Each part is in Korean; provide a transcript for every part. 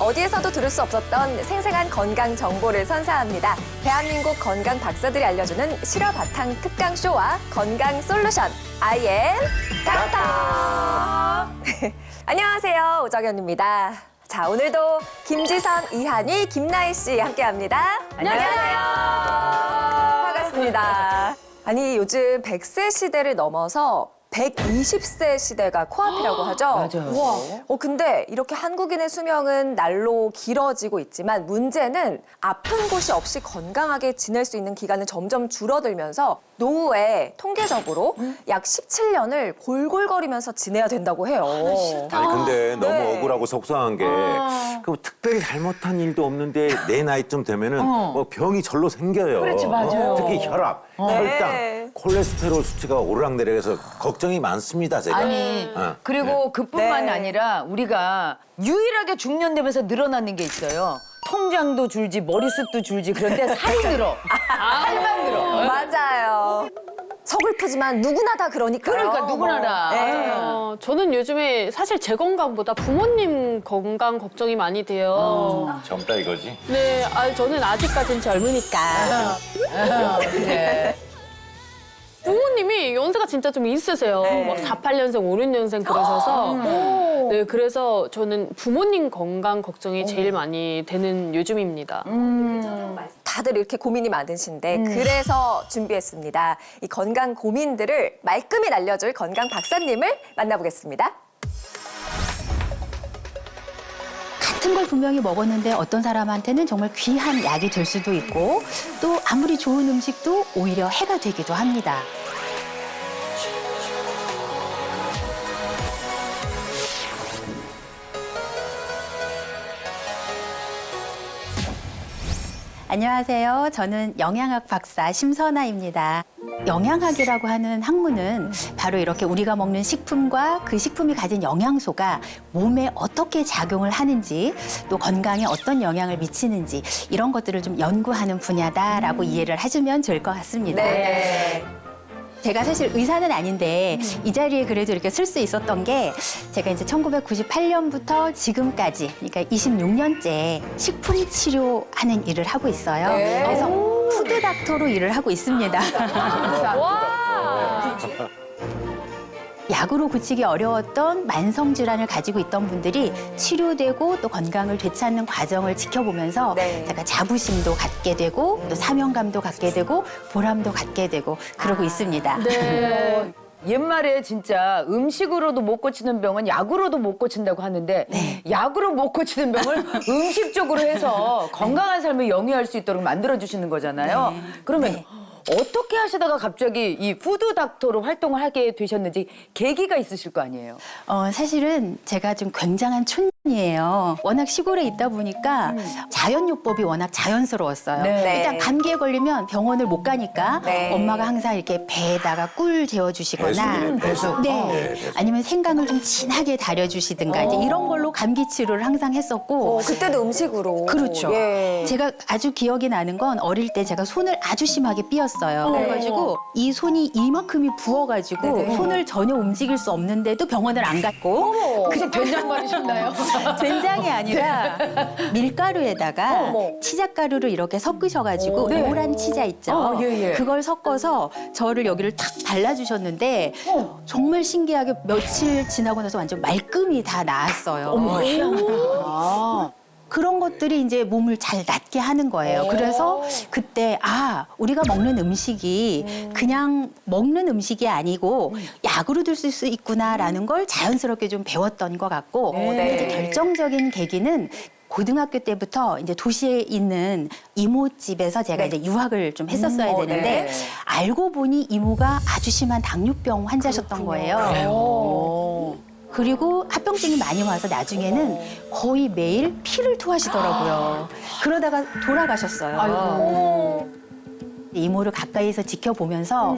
어디에서도 들을 수 없었던 생생한 건강 정보를 선사합니다. 대한민국 건강 박사들이 알려주는 실화 바탕 특강 쇼와 건강 솔루션 IM 닥터. 안녕하세요, 오정현입니다. 자, 오늘도 김지선, 이한희, 김나희 씨 함께합니다. 안녕하세요. 반갑습니다. 아니, 요즘 100세 시대를 넘어서 120세 시대가 코앞이라고 하죠? 맞아요. 우와. 근데 이렇게 한국인의 수명은 날로 길어지고 있지만 문제는 아픈 곳이 없이 건강하게 지낼 수 있는 기간은 점점 줄어들면서 노후에 통계적으로 약 17년을 골골거리면서 지내야 된다고 해요. 아니 근데 너무 네. 억울하고 속상한 게 그 특별히 잘못한 일도 없는데 내 나이쯤 되면은 뭐 병이 절로 생겨요. 그렇지, 맞아요. 특히 혈압, 혈당, 콜레스테롤 수치가 오르락내리락해서 걱정이 많습니다, 제가. 아니, 어. 그리고 그뿐만 네. 아니라 우리가 유일하게 중년되면서 늘어나는 게 있어요. 통장도 줄지 머리숱도 줄지 그런데 살이 늘어. 살만 늘어. 맞아요. 서글프지만 누구나 다 그러니까요. 그러니까 누구나 다. 네. 저는 요즘에 사실 제 건강보다 부모님 건강 걱정이 많이 돼요. 젊다 이거지? 네, 저는 아직까지는 젊으니까. 그래. 부모님이 연세가 진짜 좀 있으세요. 네. 막 48년생, 56년생 그러셔서. 네, 그래서 저는 부모님 건강 걱정이 제일 많이 되는 요즘입니다. 다들 이렇게 고민이 많으신데 그래서 준비했습니다. 이 건강 고민들을 말끔히 날려줄 건강 박사님을 만나보겠습니다. 같은 걸 분명히 먹었는데 어떤 사람한테는 정말 귀한 약이 될 수도 있고 또 아무리 좋은 음식도 오히려 해가 되기도 합니다. 안녕하세요. 저는 영양학 박사 심선아입니다. 영양학이라고 하는 학문은 바로 이렇게 우리가 먹는 식품과 그 식품이 가진 영양소가 몸에 어떻게 작용을 하는지 또 건강에 어떤 영향을 미치는지 이런 것들을 좀 연구하는 분야다라고 이해를 해주면 좋을 것 같습니다. 네. 제가 사실 의사는 아닌데 이 자리에 그래도 이렇게 쓸 수 있었던 게 제가 이제 1998년부터 지금까지 그러니까 26년째 식품 치료하는 일을 하고 있어요. 네. 그래서 푸드 닥터로 일을 하고 있습니다. 와! 약으로 고치기 어려웠던 만성 질환을 가지고 있던 분들이 치료되고 또 건강을 되찾는 과정을 지켜보면서 네. 제가 자부심도 갖게 되고 또 사명감도 갖게 되고 보람도 갖게 되고 그러고 있습니다. 네. 옛말에 진짜 음식으로도 못 고치는 병은 약으로도 못 고친다고 하는데 약으로 못 고치는 병을 음식적으로 해서 건강한 삶을 영위할 수 있도록 만들어주시는 거잖아요. 그러면 네. 어떻게 하시다가 갑자기 이 푸드 닥터로 활동을 하게 되셨는지 계기가 있으실 거 아니에요? 사실은 제가 좀 굉장한 촌이에요. 워낙 시골에 있다 보니까 자연요법이 워낙 자연스러웠어요. 네. 일단 감기에 걸리면 병원을 못 가니까 네. 엄마가 항상 이렇게 배에다가 꿀 재워주시거나 배수기네, 배수. 네. 배수. 아니면 생강을 좀 진하게 달여주시든가 이제 이런 걸로 감기 치료를 항상 했었고 그때도 음식으로. 그렇죠. 예. 제가 아주 기억이 나는 건 어릴 때 제가 손을 아주 심하게 삐었어요. 그래가지고 이 손이 이만큼이 부어가지고 네네. 손을 전혀 움직일 수 없는데도 병원을 안 갔고 그게 된장 말이셨나요? 된장이 아니라 밀가루에다가 어머. 치자가루를 이렇게 섞으셔가지고 네. 노란 치자 있죠. 예. 그걸 섞어서 저를 여기를 탁 발라주셨는데 정말 신기하게 며칠 지나고 나서 완전 말끔히 다 나았어요. 아. 그런 것들이 이제 몸을 잘 낫게 하는 거예요. 그래서 그때 우리가 먹는 음식이 그냥 먹는 음식이 아니고 약으로 들 수 있구나라는 걸 자연스럽게 좀 배웠던 것 같고 근데 이제 결정적인 계기는 고등학교 때부터 이제 도시에 있는 이모집에서 제가 이제 유학을 좀 했었어야 되는데 네. 알고 보니 이모가 아주 심한 당뇨병 환자셨던 거예요. 그리고 합병증이 많이 와서 나중에는 거의 매일 피를 토하시더라고요. 그러다가 돌아가셨어요. 이모를 가까이서 지켜보면서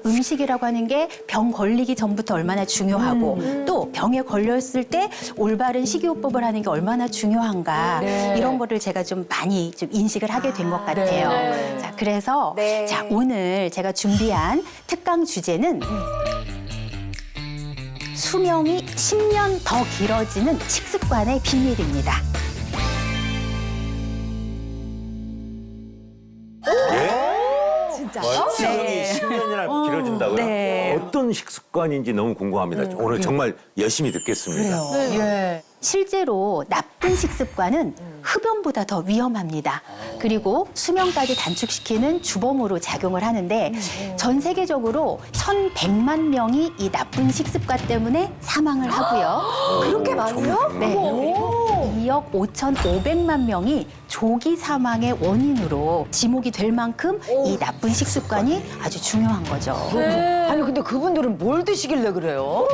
음식이라고 하는 게 병 걸리기 전부터 얼마나 중요하고 또 병에 걸렸을 때 올바른 식이요법을 하는 게 얼마나 중요한가 이런 거를 제가 좀 많이 좀 인식을 하게 된 것 같아요. 네. 자, 그래서 네. 자, 오늘 제가 준비한 특강 주제는 수명이 10년 더 길어지는 식습관의 비밀입니다. 수명이 10년이나 길어진다고요? 네. 어떤 식습관인지 너무 궁금합니다. 오늘 정말 열심히 듣겠습니다. 예. 실제로 나쁜 식습관은 흡연보다 더 위험합니다. 그리고 수명까지 단축시키는 주범으로 작용을 하는데 전 세계적으로 1,100만 명이 이 나쁜 식습관 때문에 사망을 하고요. 그렇게 많아요? 네. 2억 5,500만 명이 조기 사망의 원인으로 지목이 될 만큼 이 나쁜 식습관이 아주 중요한 거죠. 아니 근데 그분들은 뭘 드시길래 그래요?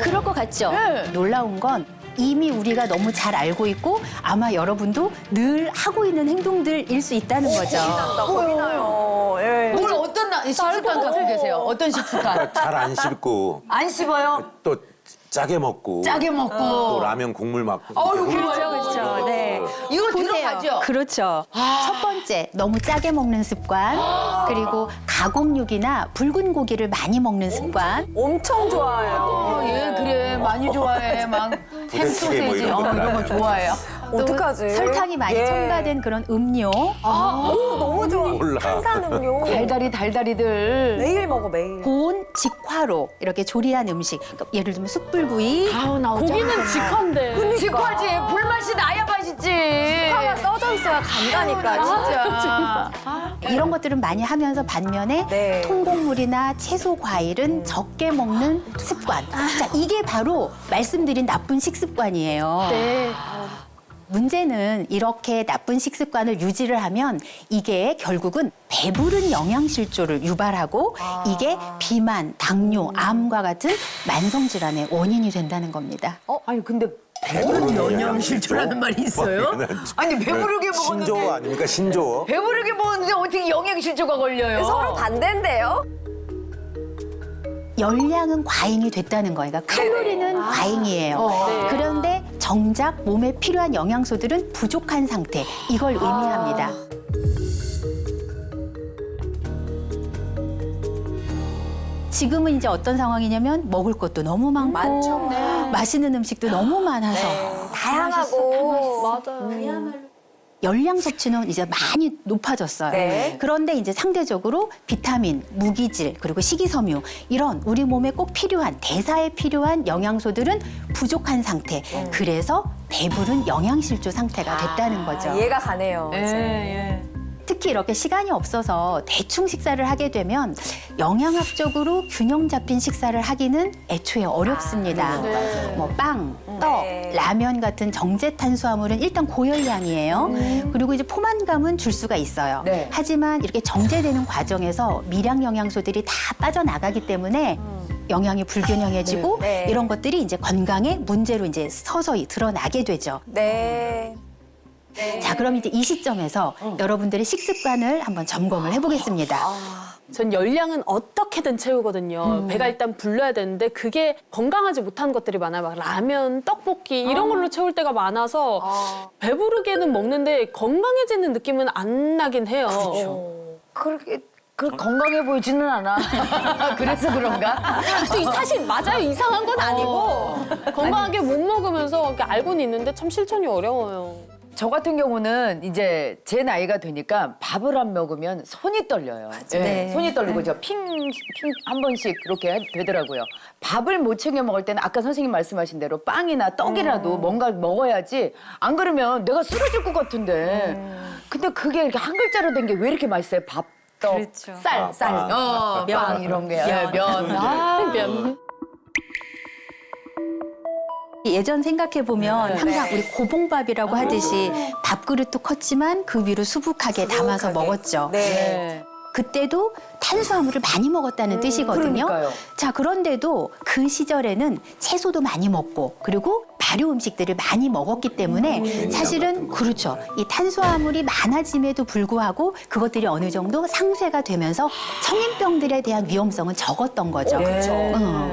그럴 것 같죠? 네. 놀라운 건 이미 우리가 너무 잘 알고 있고 아마 여러분도 늘 하고 있는 행동들일 수 있다는 거죠. 겁이 나요. 예. 오늘 어떤 식습관 갖고 계세요? 어떤 식습관? 잘 안 씹고 안 씹어요? 또 짜게 먹고 짜게 먹고. 또 라면 국물 먹고. 어우, 그렇죠. 네. 이거 보세요. 들어가죠? 그렇죠. 첫 번째, 너무 짜게 먹는 습관. 그리고 가공육이나 붉은 고기를 많이 먹는 습관. 엄청 좋아해요. 예, 그래. 많이 좋아해. 막 부대찌개 뭐 햄소세지 이런 거 이런 거 많아요. 좋아해요. 또 어떡하지? 설탕이 많이 예. 첨가된 그런 음료. 오, 너무 좋아. 몰라. 탄산음료. 달달이들. 매일 먹어, 매일. 고온 직화로 이렇게 조리한 음식. 그러니까 예를 들면 숯불구이. 고기는 직화인데. 직화지. 불맛이 나야 맛있지. 파가 써져 있어야 간다니까, 진짜. 진짜. 이런 것들은 많이 하면서 반면에 네. 통곡물이나 채소 과일은 적게 먹는 습관. 자, 이게 바로 말씀드린 나쁜 식습관이에요. 네. 문제는 이렇게 나쁜 식습관을 유지를 하면 이게 결국은 배부른 영양실조를 유발하고 이게 비만, 당뇨, 암과 같은 만성질환의 원인이 된다는 겁니다. 아니 근데 배부른 영양실조라는 말이 있어요? 아니 배부르게 먹었는데 신조어 아닙니까? 신조어? 배부르게 먹었는데 어떻게 영양실조가 걸려요? 서로 반대인데요? 열량은 과잉이 됐다는 거예요. 그러니까 칼로리는 과잉이에요. 그런데 정작 몸에 필요한 영양소들은 부족한 상태. 이걸 의미합니다. 지금은 이제 어떤 상황이냐면 먹을 것도 너무 많고 맛있는 음식도 너무 많아서 다양하고. 맞아요. 열량 섭취는 이제 많이 높아졌어요. 네. 그런데 이제 상대적으로 비타민, 무기질, 그리고 식이섬유 이런 우리 몸에 꼭 필요한 대사에 필요한 영양소들은 부족한 상태. 그래서 배부른 영양실조 상태가 됐다는 거죠. 이해가 가네요. 예. 특히 이렇게 시간이 없어서 대충 식사를 하게 되면 영양학적으로 균형 잡힌 식사를 하기는 애초에 어렵습니다. 뭐 빵, 떡, 네. 라면 같은 정제 탄수화물은 일단 고열량이에요. 그리고 이제 포만감은 줄 수가 있어요. 네. 하지만 이렇게 정제되는 과정에서 미량 영양소들이 다 빠져나가기 때문에 영양이 불균형해지고 네. 이런 것들이 이제 건강에 문제로 이제 서서히 드러나게 되죠. 네. 자, 그럼 이제 이 시점에서 여러분들의 식습관을 한번 점검을 해보겠습니다. 전 열량은 어떻게든 채우거든요. 배가 일단 불러야 되는데 그게 건강하지 못한 것들이 많아요. 막 라면, 떡볶이 이런 걸로 채울 때가 많아서 배부르게는 먹는데 건강해지는 느낌은 안 나긴 해요. 그렇게 건강해 보이지는 않아. 그래서 그런가? 사실 맞아요. 이상한 건 아니고 건강하게 못 먹으면서 이렇게 알고는 있는데 참 실천이 어려워요. 저 같은 경우는 이제 제 나이가 되니까 밥을 안 먹으면 손이 떨려요. 예, 네. 손이 떨리고 저 핑 한 번씩 그렇게 되더라고요. 밥을 못 챙겨 먹을 때는 아까 선생님 말씀하신 대로 빵이나 떡이라도 뭔가 먹어야지. 안 그러면 내가 쓰러질 것 같은데. 근데 그게 이렇게 한 글자로 된 게 왜 이렇게 맛있어요? 밥, 떡, 그렇죠. 쌀, 빵 이런 게. 예, 면. 면. 예전 생각해보면 항상 우리 고봉밥이라고 하듯이 밥그릇도 컸지만 그 위로 수북하게 담아서 먹었죠. 네. 그때도 탄수화물을 많이 먹었다는 뜻이거든요. 그러니까요. 자, 그런데도 그 시절에는 채소도 많이 먹고 그리고 발효 음식들을 많이 먹었기 때문에 사실은 그렇죠. 이 탄수화물이 많아짐에도 불구하고 그것들이 어느 정도 상쇄가 되면서 성인병들에 대한 위험성은 적었던 거죠. 그렇죠.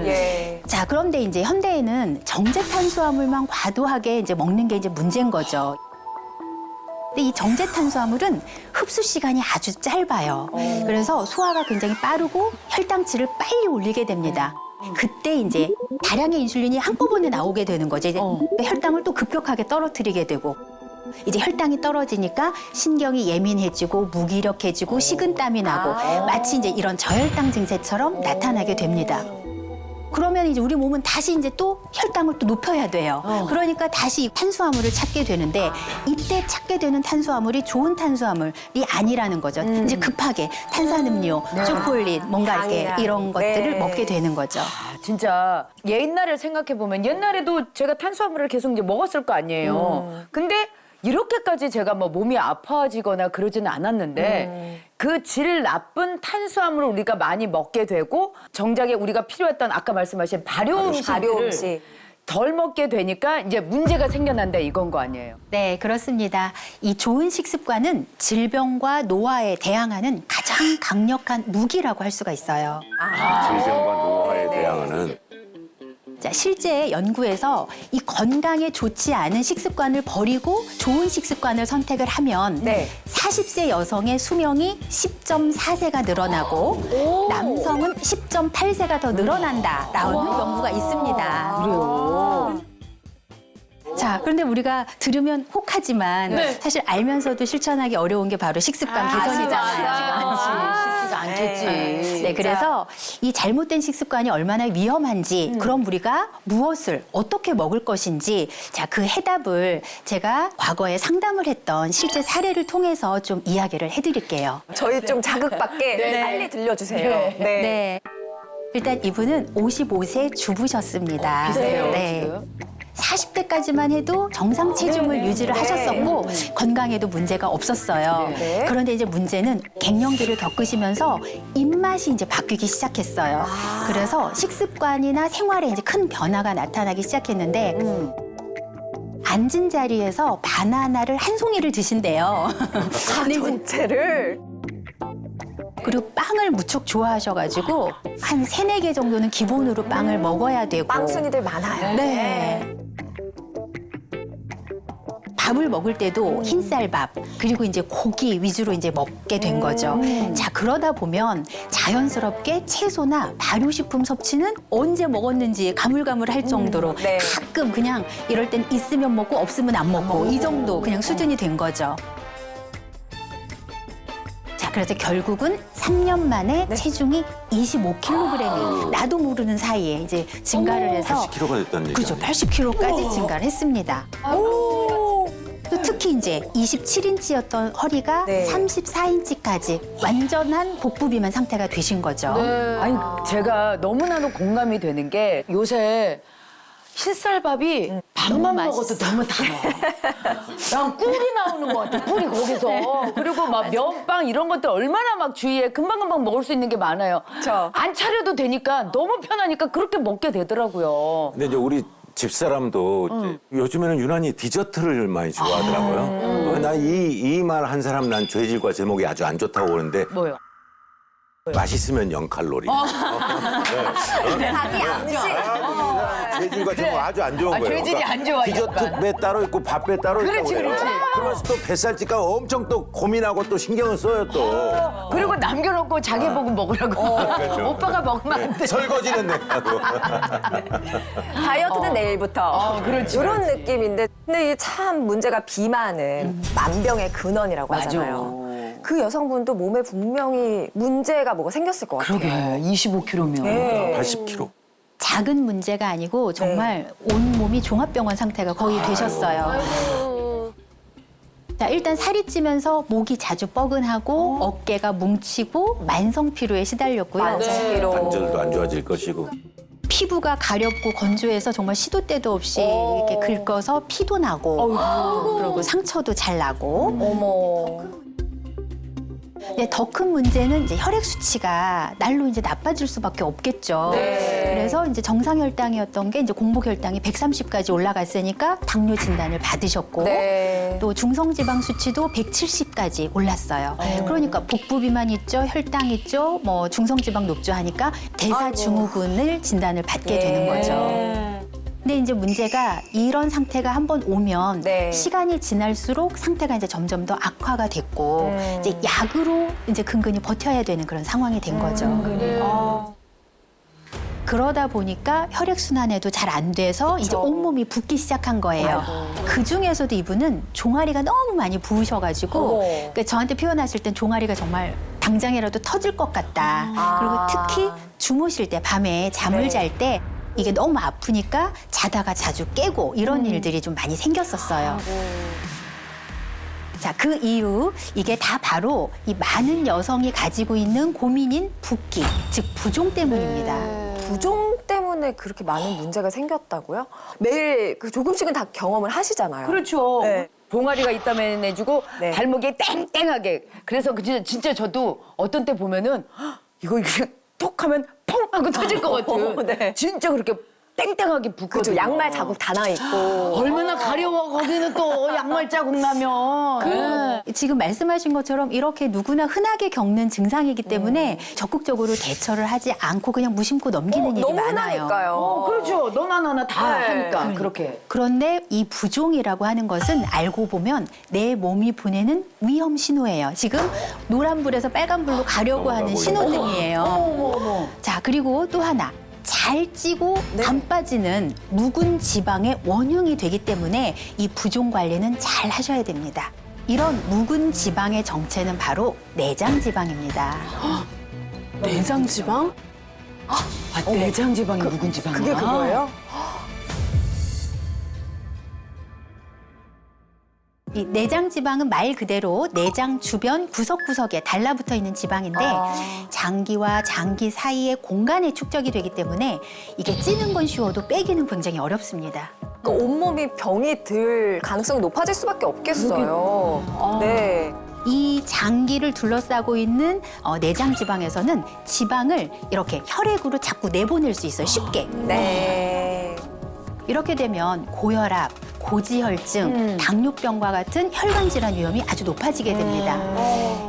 예. 자, 그런데 이제 현대에는 정제 탄수화물만 과도하게 이제 먹는 게 이제 문제인 거죠. 근데 이 정제 탄수화물은 흡수 시간이 아주 짧아요. 그래서 소화가 굉장히 빠르고 혈당치를 빨리 올리게 됩니다. 그때 이제 다량의 인슐린이 한꺼번에 나오게 되는 거죠. 이제 혈당을 또 급격하게 떨어뜨리게 되고. 이제 혈당이 떨어지니까 신경이 예민해지고 무기력해지고 식은땀이 나고 마치 이제 이런 저혈당 증세처럼 나타나게 됩니다. 그러면 이제 우리 몸은 다시 이제 또 혈당을 또 높여야 돼요. 그러니까 다시 탄수화물을 찾게 되는데 이때 찾게 되는 탄수화물이 좋은 탄수화물이 아니라는 거죠. 이제 급하게 탄산음료, 초콜릿, 뭔가 이렇게 당이나. 이런 것들을 네. 먹게 되는 거죠. 아, 진짜 옛날을 생각해 보면 옛날에도 제가 탄수화물을 계속 이제 먹었을 거 아니에요. 근데 이렇게까지 제가 뭐 몸이 아파지거나 그러지는 않았는데 그 질 나쁜 탄수화물을 우리가 많이 먹게 되고 정작에 우리가 필요했던 아까 말씀하신 발효 음식들을 음식. 덜 먹게 되니까 이제 문제가 생겨난다 이건 거 아니에요. 네, 그렇습니다. 이 좋은 식습관은 질병과 노화에 대항하는 가장 강력한 무기라고 할 수가 있어요. 질병과 노화에 대항하는 자, 실제 연구에서 이 건강에 좋지 않은 식습관을 버리고 좋은 식습관을 선택을 하면 네. 40세 여성의 수명이 10.4세가 늘어나고 남성은 10.8세가 더 늘어난다라는 연구가 있습니다. 그래요. 자, 그런데 우리가 들으면 혹하지만 사실 알면서도 실천하기 어려운 게 바로 식습관 개선이잖아요. 쉽지가 않겠지. 네, 그래서 이 잘못된 식습관이 얼마나 위험한지, 그럼 우리가 무엇을 어떻게 먹을 것인지, 자, 그 해답을 제가 과거에 상담을 했던 실제 사례를 통해서 좀 이야기를 해드릴게요. 저희 좀 자극받게 빨리 들려주세요. 네. 네. 일단 이분은 55세 주부셨습니다. 비슷해요. 네. 지금. 40대까지만 해도 정상 체중을 유지를 하셨었고 건강에도 문제가 없었어요. 네. 그런데 이제 문제는 갱년기를 겪으시면서 입맛이 이제 바뀌기 시작했어요. 그래서 식습관이나 생활에 이제 큰 변화가 나타나기 시작했는데 앉은 자리에서 바나나를 한 송이를 드신대요. 전체를. 그리고 빵을 무척 좋아하셔가지고 한 3-4개 정도는 기본으로 빵을 먹어야 되고 빵순이들 많아요. 네. 밥을 먹을 때도 흰쌀밥 그리고 이제 고기 위주로 이제 먹게 된 거죠. 자, 그러다 보면 자연스럽게 채소나 발효식품 섭취는 언제 먹었는지 가물가물할 정도로 네. 가끔 그냥 이럴 땐 있으면 먹고 없으면 안 먹고 이 정도 그냥 수준이 된 거죠. 자, 그래서 결국은 3년 만에 체중이 25kg이 나도 모르는 사이에 이제 증가를 해서 80kg가 됐다는 얘기 그죠, 80kg까지 증가를 했습니다. 또 특히 이제 27인치였던 허리가 네. 34인치까지 완전한 복부 비만 상태가 되신 거죠. 아니 제가 너무나도 공감이 되는 게 요새 흰쌀밥이 밥만 너무 먹어도 너무 달아. 난 꿀이 나오는 것 같아. 꿀이 거기서. 그리고 막 면빵 이런 것들 얼마나 막 주위에 금방금방 먹을 수 있는 게 많아요. 그쵸. 안 차려도 되니까 너무 편하니까 그렇게 먹게 되더라고요. 근데 이제 우리 집사람도 이제 요즘에는 유난히 디저트를 많이 좋아하더라고요. 나 이 말 한 사람 난 죄질과 제목이 아주 안 좋다고 그러는데 뭐요? 맛있으면 0칼로리. 자기 암시. 죄질과 제목 아주 안 좋은 아, 거예요. 죄질이 안 좋아, 디저트 약간. 배 따로 있고 밥배 따로 있고 그렇지, 그렇지. 그러면서 또 뱃살 찔까 엄청 또 고민하고 또 신경을 써요 또. 그리고 남겨놓고 자기 보고 먹으라고. 그렇죠. 오빠가 먹으면 안 돼. 설거지는 내가 하고. 다이어트는 내일부터. 그렇지, 이런 느낌인데. 근데 이게 참 문제가 비만은 만병의 근원이라고 맞아. 하잖아요. 그 여성분도 몸에 분명히 문제가 뭐가 생겼을 것 같아요. 그러게 25kg면. 네. 80kg. 작은 문제가 아니고 정말 온 몸이 종합병원 상태가 거의 되셨어요. 자, 일단 살이 찌면서 목이 자주 뻐근하고 어깨가 뭉치고 만성 피로에 시달렸고요. 만성피로. 관절도 안 좋아질 것이고. 피부가 가렵고 건조해서 정말 시도 때도 없이 이렇게 긁어서 피도 나고 그리고 상처도 잘 나고 어머. 더 큰 문제는 이제 혈액 수치가 날로 이제 나빠질 수밖에 없겠죠. 네. 그래서 이제 정상 혈당이었던 게 이제 공복 혈당이 130까지 올라갔으니까 당뇨 진단을 받으셨고 네. 또 중성 지방 수치도 170까지 올랐어요. 그러니까 복부 비만 있죠, 혈당 있죠, 뭐 중성 지방 높죠 하니까 대사 증후군을 진단을 받게 되는 거죠. 근데 이제 문제가 이런 상태가 한번 오면 네. 시간이 지날수록 상태가 이제 점점 더 악화가 됐고 이제 약으로 이제 근근히 버텨야 되는 그런 상황이 된 거죠. 그러다 보니까 혈액순환에도 잘 안 돼서 이제 온몸이 붓기 시작한 거예요. 그 중에서도 이분은 종아리가 너무 많이 부으셔가지고 어머. 그러니까 저한테 표현하실 땐 종아리가 정말 당장이라도 터질 것 같다. 아. 그리고 특히 주무실 때 밤에 잠을 네. 잘 때 이게 너무 아프니까 자다가 자주 깨고 이런 일들이 좀 많이 생겼었어요. 자, 그 이유 이게 다 바로 이 많은 여성이 가지고 있는 고민인 붓기, 즉 부종 때문입니다. 부종 때문에 그렇게 많은 문제가 생겼다고요? 매일 그 조금씩은 다 경험을 하시잖아요. 그렇죠. 네. 봉아리가 있다면 해주고 네. 발목이 땡땡하게. 그래서 진짜 저도 어떤 때 보면은 헉, 이거 그냥 톡 하면 펑 하고 터질 것 같은. 네. 진짜 그렇게 땡땡하게 붓거든요. 그죠. 양말 자국 다 나 있고. 얼마나 가려워 거기는 또 양말 자국 나면. 네. 지금 말씀하신 것처럼 이렇게 누구나 흔하게 겪는 증상이기 때문에 적극적으로 대처를 하지 않고 그냥 무심코 넘기는 일이 너무 많아요. 흔하니까요. 그렇죠. 너나 나나 다 네. 하니까 그렇게. 그런데 이 부종이라고 하는 것은 알고 보면 내 몸이 보내는 위험 신호예요. 지금 노란불에서 빨간불로 가려고 하는 신호등이에요. 자, 그리고 또 하나. 잘 찌고 네. 안 빠지는 묵은 지방의 원흉이 되기 때문에 이 부종 관리는 잘 하셔야 됩니다. 이런 묵은 지방의 정체는 바로 내장 지방입니다. 내장 지방? 내장 지방이 묵은 지방이야. 그게 그거예요? 이 내장 지방은 말 그대로 내장 주변 구석구석에 달라붙어 있는 지방인데 장기와 장기 사이의 공간에 축적이 되기 때문에 이게 찌는 건 쉬워도 빼기는 굉장히 어렵습니다. 그 온몸이 병이 들 가능성이 높아질 수밖에 없겠어요. 네. 이 장기를 둘러싸고 있는 내장 지방에서는 지방을 이렇게 혈액으로 자꾸 내보낼 수 있어요. 쉽게. 네. 이렇게 되면 고혈압, 고지혈증, 당뇨병과 같은 혈관 질환 위험이 아주 높아지게 됩니다.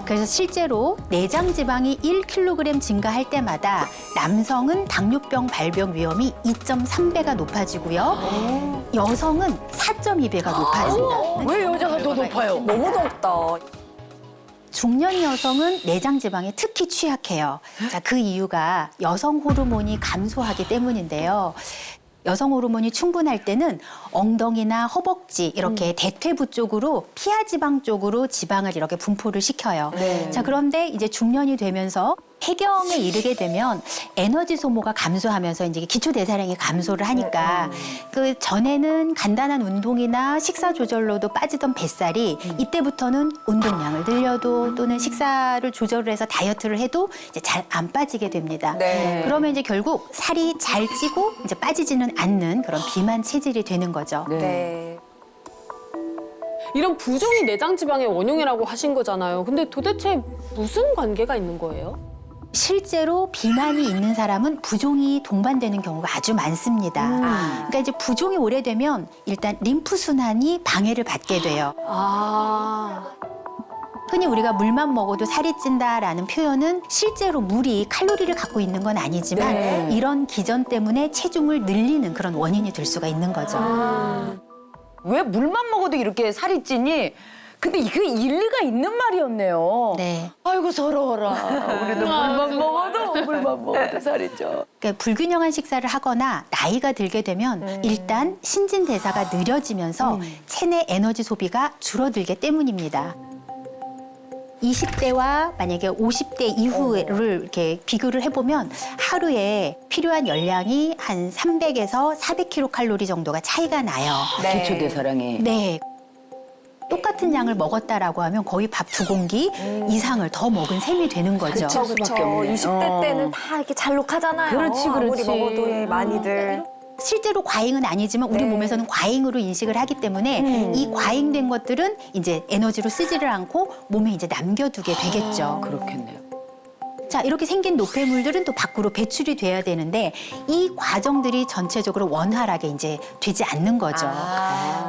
그래서 실제로 내장 지방이 1kg 증가할 때마다 남성은 당뇨병 발병 위험이 2.3배가 높아지고요. 여성은 4.2배가 높아집니다. 왜 여자가 더 높아요? 너무 덥다. 중년 여성은 내장 지방에 특히 취약해요. 자, 그 이유가 여성 호르몬이 감소하기 때문인데요. 여성 호르몬이 충분할 때는 엉덩이나 허벅지 이렇게 대퇴부 쪽으로 피하 지방 쪽으로 지방을 이렇게 분포를 시켜요. 자, 그런데 이제 중년이 되면서 폐경에 이르게 되면 에너지 소모가 감소하면서 이제 기초 대사량이 감소를 하니까 그 전에는 간단한 운동이나 식사 조절로도 빠지던 뱃살이 이때부터는 운동량을 늘려도 또는 식사를 조절을 해서 다이어트를 해도 이제 잘 안 빠지게 됩니다. 네. 그러면 이제 결국 살이 잘 찌고 이제 빠지지는 않는 그런 비만 체질이 되는 거죠. 네. 이런 부종이 내장 지방의 원흉이라고 하신 거잖아요. 근데 도대체 무슨 관계가 있는 거예요? 실제로 비만이 있는 사람은 부종이 동반되는 경우가 아주 많습니다. 그러니까 이제 부종이 오래되면 일단 림프 순환이 방해를 받게 돼요. 흔히 우리가 물만 먹어도 살이 찐다라는 표현은 실제로 물이 칼로리를 갖고 있는 건 아니지만 이런 기전 때문에 체중을 늘리는 그런 원인이 될 수가 있는 거죠. 왜 물만 먹어도 이렇게 살이 찌니? 근데 이게 일리가 있는 말이었네요. 네. 아이고 서러워라. 우리도 물만 먹어도 살이 쪄. 그러니까 불균형한 식사를 하거나 나이가 들게 되면 일단 신진대사가 느려지면서 체내 에너지 소비가 줄어들기 때문입니다. 20대와 만약에 50대 이후를 이렇게 비교를 해보면 하루에 필요한 열량이 한 300에서 400kcal 정도가 차이가 나요. 네. 기초 대사량이. 네. 똑같은 양을 먹었다라고 하면 거의 밥 2공기 이상을 더 먹은 셈이 되는 거죠. 그렇죠, 그렇죠. 20대 때는 다 이렇게 잘록하잖아요. 그렇지, 아무리 그렇지. 먹어도 예, 많이들. 실제로 과잉은 아니지만 우리 네. 몸에서는 과잉으로 인식을 하기 때문에 이 과잉된 것들은 이제 에너지로 쓰지를 않고 몸에 이제 남겨두게 되겠죠. 그렇겠네요. 자, 이렇게 생긴 노폐물들은 또 밖으로 배출이 돼야 되는데 이 과정들이 전체적으로 원활하게 이제 되지 않는 거죠.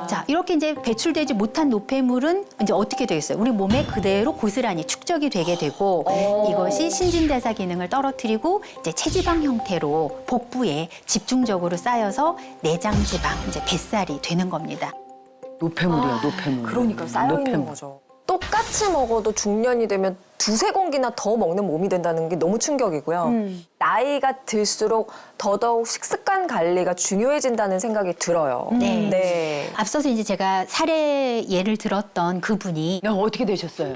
자, 이렇게 이제 배출되지 못한 노폐물은 이제 어떻게 되겠어요? 우리 몸에 그대로 고스란히 축적이 되게 되고 이것이 신진대사 기능을 떨어뜨리고 이제 체지방 형태로 복부에 집중적으로 쌓여서 내장 지방, 이제 뱃살이 되는 겁니다. 노폐물이야, 노폐물. 그러니까 쌓여 있는 노폐물. 거죠. 똑같이 먹어도 중년이 되면 두세 공기나 더 먹는 몸이 된다는 게 너무 충격이고요. 나이가 들수록 더더욱 식습관 관리가 중요해진다는 생각이 들어요. 네. 네. 앞서서 이제 제가 사례 예를 들었던 그분이 어떻게 되셨어요?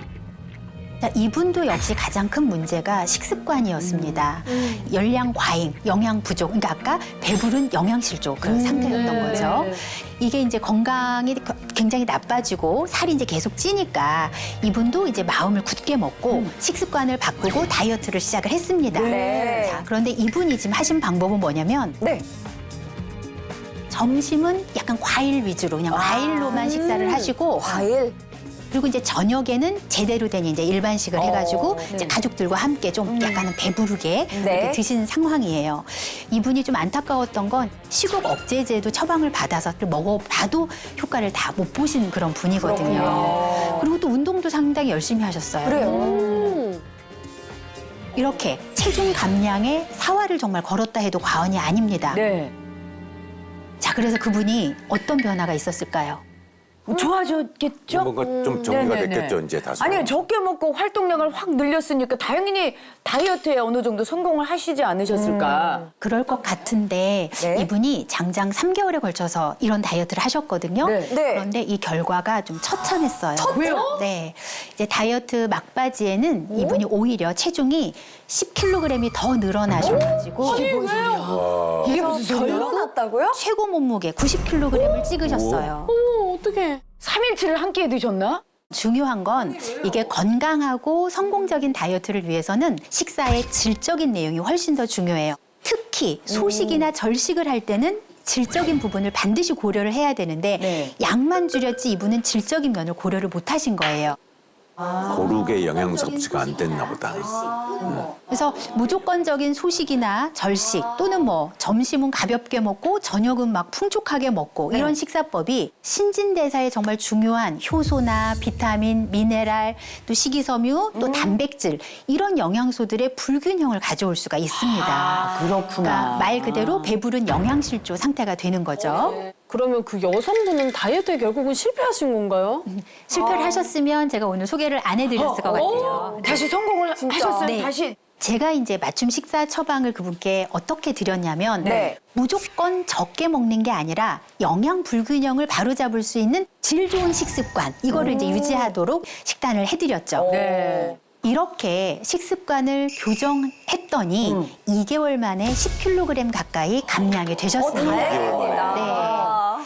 자, 이분도 역시 가장 큰 문제가 식습관이었습니다. 열량 과잉, 영양 부족. 그러니까 아까 배부른 영양실조 그런 상태였던 거죠. 이게 이제 건강이 굉장히 나빠지고 살이 이제 계속 찌니까 이분도 이제 마음을 굳게 먹고 식습관을 바꾸고 다이어트를 시작을 했습니다. 네. 자, 그런데 이분이 지금 하신 방법은 뭐냐면 네. 점심은 약간 과일 위주로 그냥 과일로만 식사를 하시고 과일. 그리고 이제 저녁에는 제대로 된 이제 일반식을 해가지고 이제 가족들과 함께 좀 약간은 배부르게 네. 이렇게 드시는 상황이에요. 이분이 좀 안타까웠던 건 식욕 억제제도 처방을 받아서 먹어봐도 효과를 다 못 보신 그런 분이거든요. 그리고 또 운동도 상당히 열심히 하셨어요. 그래요. 이렇게 체중 감량에 사활을 정말 걸었다 해도 과언이 아닙니다. 네. 자, 그래서 그분이 어떤 변화가 있었을까요? 좋아졌겠죠? 뭔가 좀 정리가 네네네. 됐겠죠, 이제 다소. 아니 적게 먹고 활동량을 확 늘렸으니까 당연히 다이어트에 어느 정도 성공을 하시지 않으셨을까? 그럴 것 같은데 네. 이분이 장장 3개월에 걸쳐서 이런 다이어트를 하셨거든요. 네. 네. 그런데 이 결과가 좀 처참했어요. 왜요? 네. 이제 다이어트 막바지에는 이분이 오히려 체중이 10kg이 더 늘어나셔가지고 이게 무슨 소리야? 결론났다고요? 최고 몸무게 90kg을 찍으셨어요. 어머, 어떡해. 3일치를 한 끼에 드셨나? 중요한 건 이게 건강하고 성공적인 다이어트를 위해서는 식사의 질적인 내용이 훨씬 더 중요해요. 특히 소식이나 절식을 할 때는 질적인 부분을 반드시 고려를 해야 되는데 네. 양만 줄였지 이분은 질적인 면을 고려를 못 하신 거예요. 고르게 영양 섭취가 안 됐나 보다. 그래서 무조건적인 소식이나 절식 또는 뭐 점심은 가볍게 먹고 저녁은 막 풍족하게 먹고 이런 식사법이 신진대사에 정말 중요한 효소나 비타민, 미네랄, 또 식이섬유, 또 단백질 이런 영양소들의 불균형을 가져올 수가 있습니다. 그렇구나. 그러니까 말 그대로 배부른 영양실조 상태가 되는 거죠. 그러면 그 여성분은 다이어트에 결국은 실패하신 건가요? 실패를 하셨으면 제가 오늘 소개를 안 해드렸을 것 같아요. 다시 성공을 하셨어요? 네. 다시 제가 이제 맞춤 식사 처방을 그분께 어떻게 드렸냐면 네. 무조건 적게 먹는 게 아니라 영양 불균형을 바로잡을 수 있는 질 좋은 식습관 이거를 이제 유지하도록 식단을 해드렸죠. 네. 이렇게 식습관을 교정했더니 2개월 만에 10kg 가까이 감량이 되셨습니다. 다행입니다.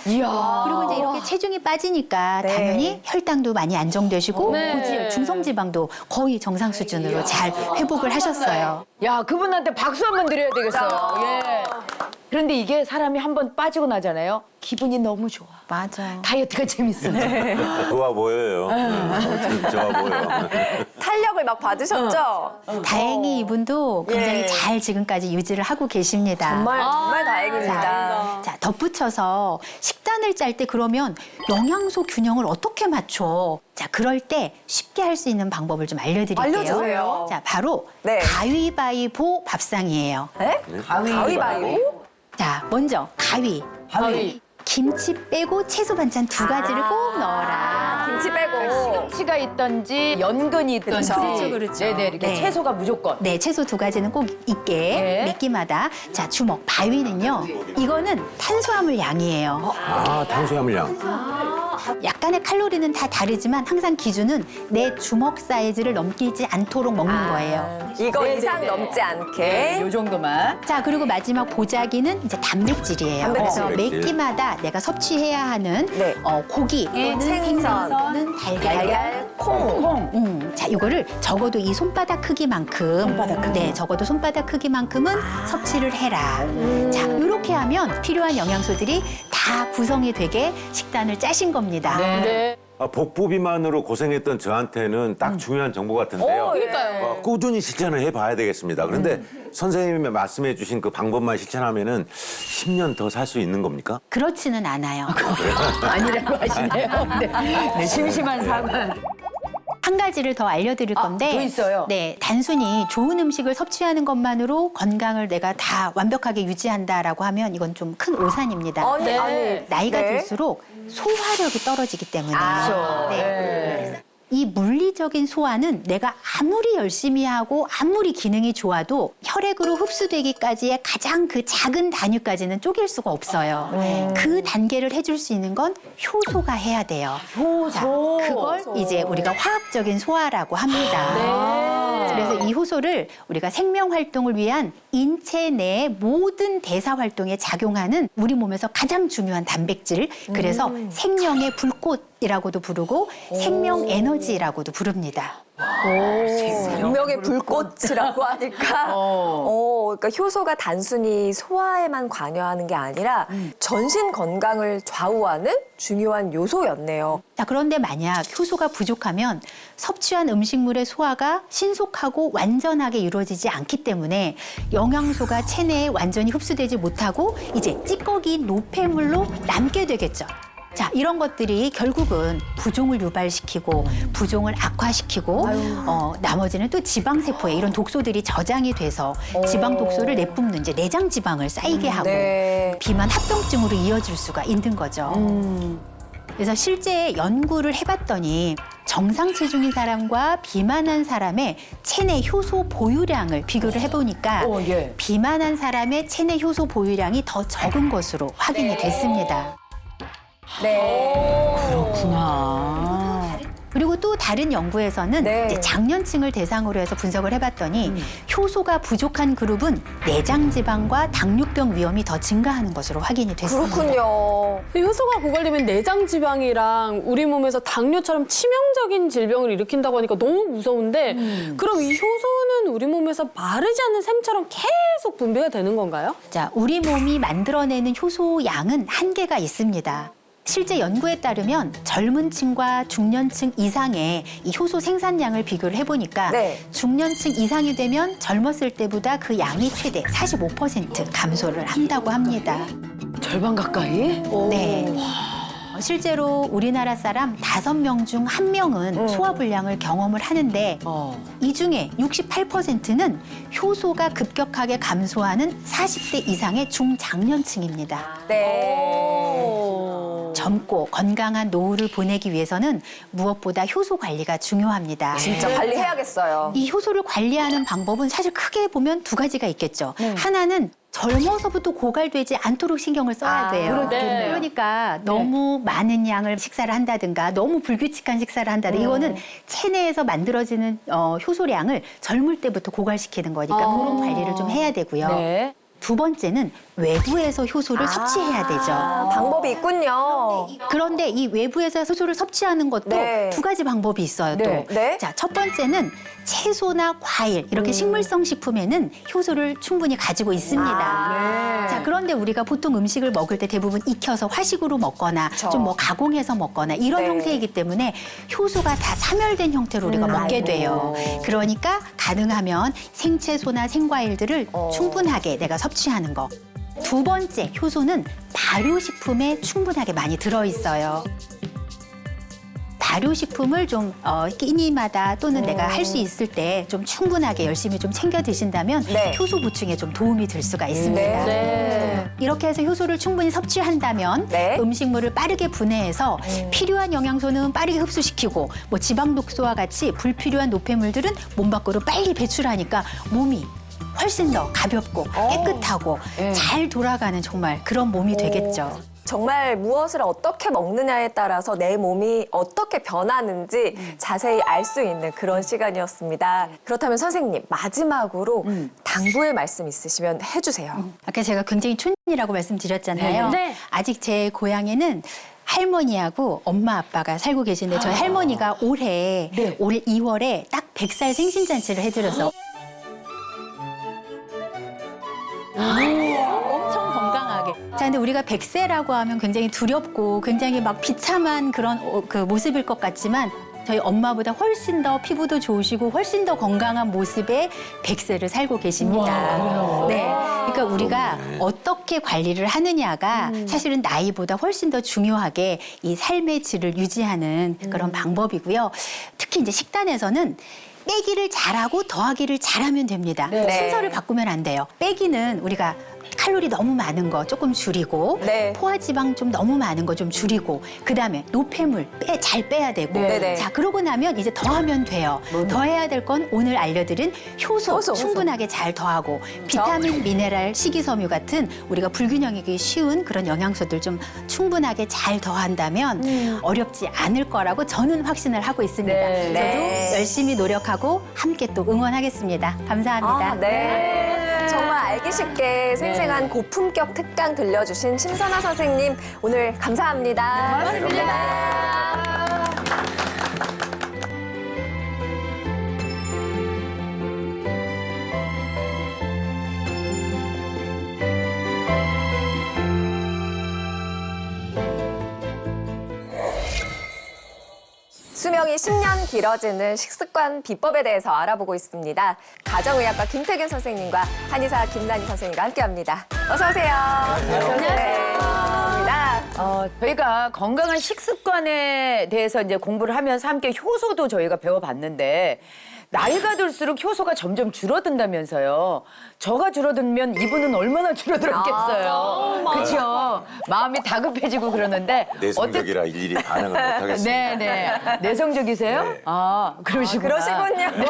이야. 그리고 이제 이렇게 체중이 빠지니까 네. 당연히 혈당도 많이 안정되시고 네. 고지혈, 중성지방도 거의 정상 수준으로 잘 회복을 하셨어요. 야, 그분한테 박수 한번 드려야 되겠어요. 예. 그런데 이게 사람이 한번 빠지고 나잖아요. 기분이 너무 좋아. 맞아요. 다이어트가 재밌어. 좋아 보여요. 좋아 보여. 탄력을 막 받으셨죠? 다행히 이분도 굉장히 예. 잘 지금까지 유지를 하고 계십니다. 정말 다행입니다. 자, 덧붙여서 식단을 짤 때 그러면 영양소 균형을 어떻게 맞춰? 자, 그럴 때 쉽게 할 수 있는 방법을 좀 알려드릴게요. 알려주세요. 자, 바로 네. 가위바위보 밥상이에요. 네? 가위바위보? 자, 먼저 가위. 가위. 김치 빼고 채소 반찬 두 가지를 꼭 넣어라. 김치 빼고. 치가 있던지 연근이 있던지. 그렇죠. 네네, 이렇게 네. 채소가 무조건. 네, 채소 두 가지는 꼭 있게 네. 몇 끼마다. 자, 주먹. 바위는요. 이거는 탄수화물 양이에요. 아, 탄수화물량. 약간의 칼로리는 다 다르지만 항상 기준은 내 주먹 사이즈를 넘기지 않도록 먹는 거예요. 이거 네네네. 이상 넘지 네, 않게. 요 정도만. 자, 그리고 마지막 보자기는 이제 단백질이에요. 단백질. 그래서 몇 끼마다 내가 섭취해야 하는 네. 고기 또는 생선 또는 달걀. 달걀, 콩. 자, 이거를 적어도 이 손바닥 크기만큼, 네, 적어도 손바닥 크기만큼은 섭취를 해라. 자, 이렇게 하면 필요한 영양소들이 다 구성이 되게 식단을 짜신 겁니다. 네. 아, 복부 비만으로 고생했던 저한테는 딱 중요한 정보 같은데요. 그러니까요. 꾸준히 실천을 해봐야 되겠습니다. 그런데 선생님이 말씀해 주신 그 방법만 실천하면은 10년 더 살 수 있는 겁니까? 그렇지는 않아요. 아니라고 하시네요. 네, 심심한 사과. 한 가지를 더 알려드릴 건데 더 있어요? 네, 단순히 좋은 음식을 섭취하는 것만으로 건강을 내가 다 완벽하게 유지한다라고 하면 이건 좀 큰 오산입니다. 아니, 나이가 네. 들수록 소화력이 떨어지기 때문에 그렇죠. 네. 네. 이 물리적인 소화는 내가 아무리 열심히 하고 아무리 기능이 좋아도 혈액으로 흡수되기까지의 가장 그 작은 단위까지는 쪼갤 수가 없어요. 그 단계를 해줄 수 있는 건 효소가 해야 돼요. 효소. 그걸 이제 우리가 화학적인 소화라고 합니다. 그래서 이 효소를 우리가 생명 활동을 위한 인체 내의 모든 대사 활동에 작용하는 우리 몸에서 가장 중요한 단백질, 그래서 생명의 불꽃이라고도 부르고 생명 에너지라고도 부릅니다. 생명의 불꽃이라고 하니까 그러니까 효소가 단순히 소화에만 관여하는 게 아니라 전신 건강을 좌우하는 중요한 요소였네요. 자, 그런데 만약 효소가 부족하면 섭취한 음식물의 소화가 신속하고 완전하게 이루어지지 않기 때문에 영양소가 체내에 완전히 흡수되지 못하고 이제 찌꺼기 노폐물로 남게 되겠죠. 자, 이런 것들이 결국은 부종을 유발시키고 부종을 악화시키고 나머지는 또 지방세포에 이런 독소들이 저장이 돼서 지방 독소를 내뿜는 이제 내장 지방을 쌓이게 하고 네. 비만 합병증으로 이어질 수가 있는 거죠. 그래서 실제 연구를 해봤더니 정상 체중인 사람과 비만한 사람의 체내 효소 보유량을 비교를 해보니까 예. 비만한 사람의 체내 효소 보유량이 더 적은 것으로 확인이 됐습니다. 네. 그렇구나. 그리고 또 다른 연구에서는 네. 이제 장년층을 대상으로 해서 분석을 해봤더니 효소가 부족한 그룹은 내장 지방과 당뇨병 위험이 더 증가하는 것으로 확인이 됐습니다. 그렇군요. 효소가 고갈되면 내장 지방이랑 우리 몸에서 당뇨처럼 치명적인 질병을 일으킨다고 하니까 너무 무서운데 그럼 이 효소는 우리 몸에서 마르지 않는 샘처럼 계속 분비가 되는 건가요? 자, 우리 몸이 만들어내는 효소 양은 한계가 있습니다. 실제 연구에 따르면 젊은 층과 중년층 이상의 이 효소 생산량을 비교를 해보니까 네. 중년층 이상이 되면 젊었을 때보다 그 양이 최대 45% 감소를 한다고 합니다. 절반 가까이? 네. 실제로 우리나라 사람 5명 중 1명은 소화불량을 경험을 하는데 이 중에 68%는 효소가 급격하게 감소하는 40대 이상의 중장년층입니다. 네. 젊고 건강한 노후를 보내기 위해서는 무엇보다 효소 관리가 중요합니다. 진짜 관리해야겠어요. 이 효소를 관리하는 방법은 사실 크게 보면 두 가지가 있겠죠. 하나는 젊어서부터 고갈되지 않도록 신경을 써야 돼요. 그렇겠네요. 그러니까 너무 많은 양을 식사를 한다든가 너무 불규칙한 식사를 한다든가 이거는 체내에서 만들어지는 효소량을 젊을 때부터 고갈시키는 거니까 그런 관리를 좀 해야 되고요. 네. 두 번째는 외부에서 효소를 섭취해야 되죠. 방법이 있군요. 그런데 이 외부에서 효소를 섭취하는 것도 네. 두 가지 방법이 있어요. 네. 또. 네. 자, 첫 번째는 채소나 과일 이렇게 식물성 식품에는 효소를 충분히 가지고 있습니다. 자, 그런데 우리가 보통 음식을 먹을 때 대부분 익혀서 화식으로 먹거나 좀 뭐 가공해서 먹거나 이런 네. 형태이기 때문에 효소가 다 사멸된 형태로 우리가 먹게 돼요. 그러니까 가능하면 생채소나 생과일들을 충분하게 내가 섭취하는 거. 두 번째 효소는 발효식품에 충분하게 많이 들어있어요. 발효식품을 좀 끼니마다 또는 내가 할 수 있을 때 좀 충분하게 열심히 좀 챙겨 드신다면 네. 효소 보충에 좀 도움이 될 수가 있습니다. 네. 이렇게 해서 효소를 충분히 섭취한다면 네. 음식물을 빠르게 분해해서 필요한 영양소는 빠르게 흡수시키고 뭐 지방 독소와 같이 불필요한 노폐물들은 몸 밖으로 빨리 배출하니까 몸이 훨씬 더 가볍고 깨끗하고 잘 돌아가는 정말 그런 몸이 되겠죠. 정말 무엇을 어떻게 먹느냐에 따라서 내 몸이 어떻게 변하는지 자세히 알 수 있는 그런 시간이었습니다. 그렇다면 선생님, 마지막으로 당부의 말씀 있으시면 해주세요. 아까 제가 굉장히 촌이라고 말씀드렸잖아요. 네. 아직 제 고향에는 할머니하고 엄마 아빠가 살고 계신데 저희 할머니가 올해 2월에 딱 100살 생신잔치를 해드려서 엄청 건강하게. 자, 근데 우리가 100세라고 하면 굉장히 두렵고 굉장히 막 비참한 그런 그 모습일 것 같지만 저희 엄마보다 훨씬 더 피부도 좋으시고 훨씬 더 건강한 모습의 100세를 살고 계십니다. 네. 그러니까 우리가 어떻게 관리를 하느냐가 사실은 나이보다 훨씬 더 중요하게 이 삶의 질을 유지하는 그런 방법이고요. 특히 이제 식단에서는 빼기를 잘하고 더하기를 잘하면 됩니다. 네. 순서를 바꾸면 안 돼요. 빼기는 우리가 칼로리 너무 많은 거 조금 줄이고 네. 포화지방 좀 너무 많은 거 좀 줄이고 그다음에 노폐물 잘 빼야 되고 네네. 자 그러고 나면 이제 더하면 돼요. 더해야 될 건 오늘 알려드린 효소, 충분하게 잘 더하고 비타민, 미네랄, 식이섬유 같은 우리가 불균형이기 쉬운 그런 영양소들 좀 충분하게 잘 더한다면 어렵지 않을 거라고 저는 확신을 하고 있습니다. 네. 저도 네. 열심히 노력하고 함께 또 응원하겠습니다. 감사합니다. 아, 네. 정말 알기 쉽게 생생한 고품격 특강 들려주신 심선아 선생님 오늘 감사합니다. 고맙습니다. 수명이 10년 길어지는 식습관 비법에 대해서 알아보고 있습니다. 가정의학과 김태균 선생님과 한의사 김난희 선생님과 함께합니다. 어서 오세요. 안녕하세요. 반갑습니다. 저희가 건강한 식습관에 대해서 이제 공부를 하면서 함께 효소도 저희가 배워봤는데 나이가 들수록 효소가 점점 줄어든다면서요. 저가 줄어들면 이분은 얼마나 줄어들었겠어요. 그렇죠. 마음이 다급해지고 그러는데 내성적이라 일일이 반응을 못하겠습니다. 네네. 내성적이세요? 네. 아, 그러시구나. 그러시군요.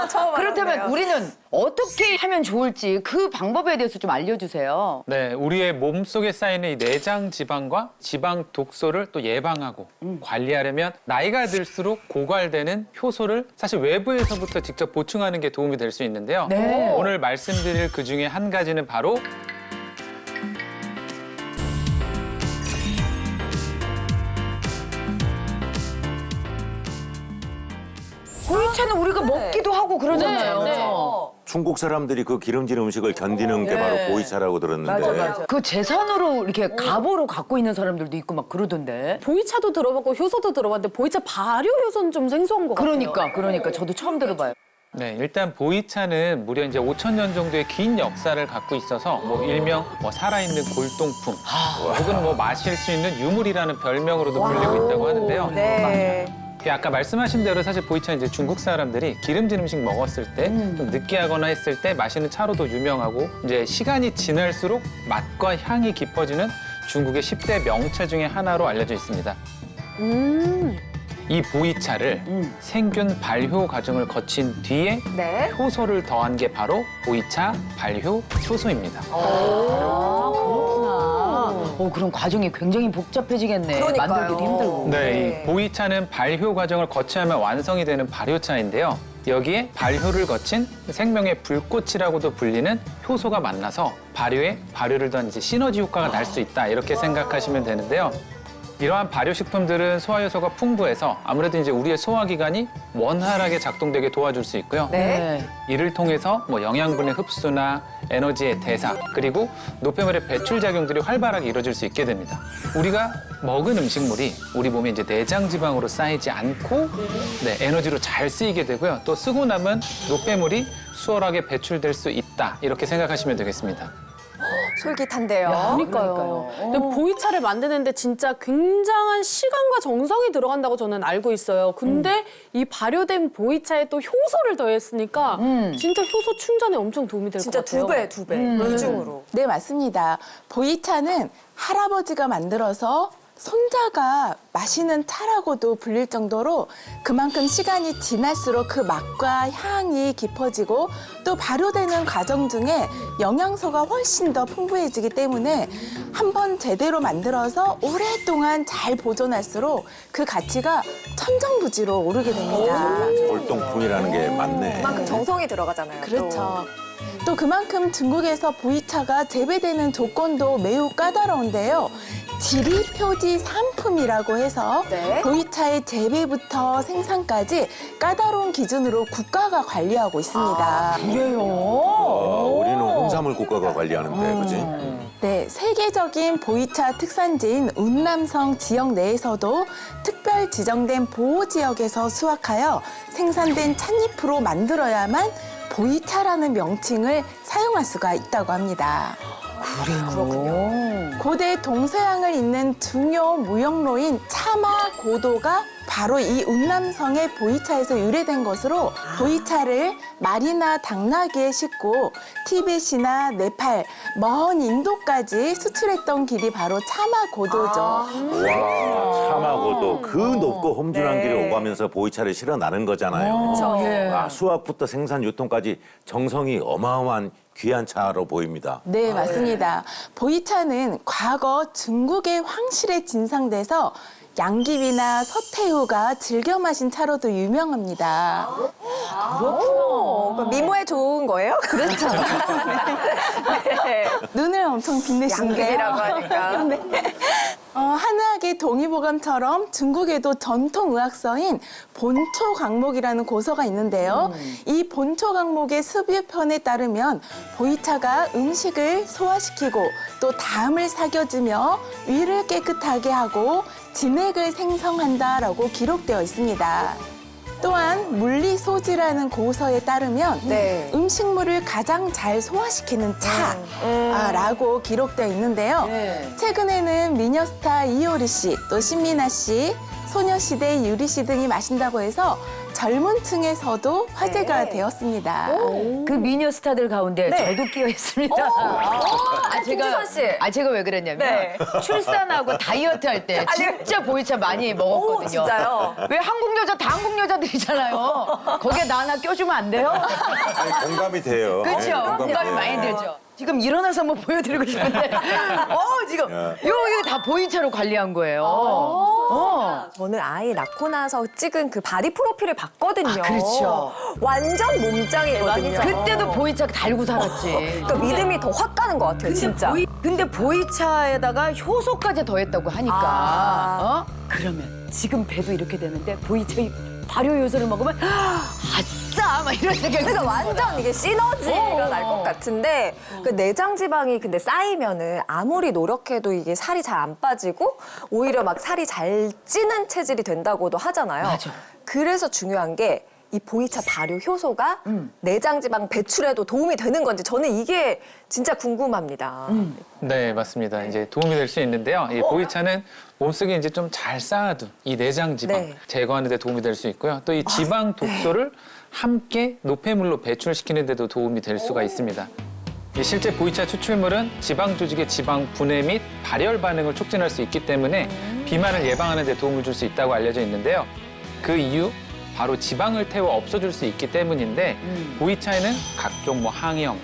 처음 그렇다면 알았네요. 우리는 어떻게 하면 좋을지 그 방법에 대해서 좀 알려주세요. 네, 우리의 몸속에 쌓이는 이 내장 지방과 지방 독소를 또 예방하고 관리하려면 나이가 들수록 고갈되는 효소를 사실 외부에서부터 직접 보충하는 게 도움이 될 수 있는데요. 네. 오늘 말씀드릴 그 중에 한 가지는 바로 보이차는 우리가 먹기도 하고 그러잖아요. 네, 네. 중국 사람들이 그 기름진 음식을 견디는 게 바로 보이차라고 들었는데 그 재산으로 이렇게 갑오로 갖고 있는 사람들도 있고 막 그러던데. 보이차도 들어봤고 효소도 들어봤는데 보이차 발효 효소는 좀 생소한 것 같아요. 그러니까 저도 처음 들어봐요. 네, 일단 보이차는 무려 이제 5,000년 정도의 긴 역사를 갖고 있어서 뭐 일명 뭐 살아있는 골동품 혹은 뭐 마실 수 있는 유물이라는 별명으로도 불리고 있다고 하는데요. 네. 아까 말씀하신 대로 사실 보이차는 이제 중국 사람들이 기름진 음식 먹었을 때 좀 느끼하거나 했을 때 마시는 차로도 유명하고 이제 시간이 지날수록 맛과 향이 깊어지는 중국의 10대 명차 중에 하나로 알려져 있습니다. 이 보이차를 생균 발효 과정을 거친 뒤에 네. 효소를 더한 게 바로 보이차 발효 효소입니다. 그럼 과정이 굉장히 복잡해지겠네. 그러니까요. 만들기도 힘들고. 네, 이 보이차는 발효 과정을 거쳐야만 완성이 되는 발효차인데요. 여기에 발효를 거친 생명의 불꽃이라고도 불리는 효소가 만나서 발효에 발효를 더한 이제 시너지 효과가 날 수 있다 이렇게 생각하시면 되는데요. 이러한 발효식품들은 소화효소가 풍부해서 아무래도 이제 우리의 소화기관이 원활하게 작동되게 도와줄 수 있고요. 네. 이를 통해서 뭐 영양분의 흡수나 에너지의 대사 그리고 노폐물의 배출 작용들이 활발하게 이루어질 수 있게 됩니다. 우리가 먹은 음식물이 우리 몸에 이제 내장 지방으로 쌓이지 않고 에너지로 잘 쓰이게 되고요. 또 쓰고 남은 노폐물이 수월하게 배출될 수 있다 이렇게 생각하시면 되겠습니다. 솔깃한데요. 그러니까요. 근데 보이차를 만드는데 진짜 굉장한 시간과 정성이 들어간다고 저는 알고 있어요. 근데 이 발효된 보이차에 또 효소를 더했으니까 진짜 효소 충전에 엄청 도움이 될 것 진짜 같아요. 두 배, 이중으로. 네, 맞습니다. 보이차는 할아버지가 만들어서 손자가 마시는 차라고도 불릴 정도로 그만큼 시간이 지날수록 그 맛과 향이 깊어지고 또 발효되는 과정 중에 영양소가 훨씬 더 풍부해지기 때문에 한번 제대로 만들어서 오랫동안 잘 보존할수록 그 가치가 천정부지로 오르게 됩니다. 골동품이라는 게 맞네. 그만큼 정성이 들어가잖아요. 그렇죠. 또 그만큼 중국에서 보이차가 재배되는 조건도 매우 까다로운데요. 지리표지 상품이라고 해서 네. 보이차의 재배부터 생산까지 까다로운 기준으로 국가가 관리하고 있습니다. 우리는 홍삼을 국가가 관리하는데, 그지? 네, 세계적인 보이차 특산지인 운남성 지역 내에서도 특별 지정된 보호지역에서 수확하여 생산된 찻잎으로 만들어야만 보이차라는 명칭을 사용할 수가 있다고 합니다. 그렇군요. 고대 동서양을 잇는 중요 무역로인 차마고도가 바로 이 운남성의 보이차에서 유래된 것으로 보이차를 말이나 당나귀에 싣고 티벳이나 네팔, 먼 인도까지 수출했던 길이 바로 차마고도죠. 와, 차마고도 그 높고 험준한 네. 길을 오가면서 보이차를 실어 나는 거잖아요. 예. 아, 수확부터 생산, 유통까지 정성이 어마어마한 귀한 차로 보입니다. 네, 맞습니다. 보이차는 과거 중국의 황실에 진상돼서 양귀비나 서태후가 즐겨 마신 차로도 유명합니다. 그럼 미모에 좋은 거예요? 그렇죠. 네. 눈을 엄청 빛내시는데요. 양귀비라고 하니까. 네. 한의학의 동의보감처럼 중국에도 전통 의학서인 본초 강목이라는 고서가 있는데요. 이 본초 강목의 습유편에 따르면 보이차가 음식을 소화시키고 또 담을 사겨주며 위를 깨끗하게 하고 진액을 생성한다라고 기록되어 있습니다. 또한 물리소지라는 고서에 따르면 네. 음식물을 가장 잘 소화시키는 차라고 기록되어 있는데요. 네. 최근에는 미녀스타 이효리 씨, 또 신민아 씨, 소녀시대 유리 씨 등이 마신다고 해서 젊은 층에서도 화제가 네. 되었습니다. 그 미녀 스타들 가운데 네. 저도 끼어 있습니다. 김지선 씨. 제가 왜 그랬냐면 네. 출산하고 다이어트 할 때 진짜 보이차 많이 먹었거든요. 오, 진짜요? 왜 한국 여자 다 한국 여자들이잖아요. 거기에 나 하나 껴주면 안 돼요? 아니, 공감이 돼요. 그렇죠. 네, 공감이 돼요. 많이 되죠. 지금 일어나서 한번 보여드리고 싶은데, 지금 이거 다 보이차로 관리한 거예요. 저는 아이 낳고 나서 찍은 그 바디 프로필을 봤거든요. 그렇죠. 완전 몸짱이거든요. 그때도 보이차 달고 살았지. 그러니까 믿음이 더 확 가는 것 같아요, 진짜. 근데 보이차에다가 효소까지 더했다고 하니까, 그러면 지금 배도 이렇게 되는데 보이차 이 발효 요소를 먹으면 아싸 막 이런 생각이 그래서 완전 이게 시너지가 날 것 같은데 그 내장 지방이 근데 쌓이면은 아무리 노력해도 이게 살이 잘 안 빠지고 오히려 막 살이 잘 찌는 체질이 된다고도 하잖아요. 맞아. 그래서 중요한 게 이 보이차 발효 효소가 내장 지방 배출에도 도움이 되는 건지 저는 이게 진짜 궁금합니다. 네, 맞습니다. 이제 도움이 될 수 있는데요. 이 보이차는 몸속에 이제 좀 잘 쌓아둔 이 내장 지방 네. 제거하는 데 도움이 될 수 있고요. 또 이 지방 독소를 함께 노폐물로 배출시키는 데도 도움이 될 수가 있습니다. 이 실제 보이차 추출물은 지방 조직의 지방 분해 및 발열 반응을 촉진할 수 있기 때문에 비만을 예방하는 데 도움을 줄 수 있다고 알려져 있는데요. 그 이유 바로 지방을 태워 없애줄 수 있기 때문인데 보이차에는 각종 항염,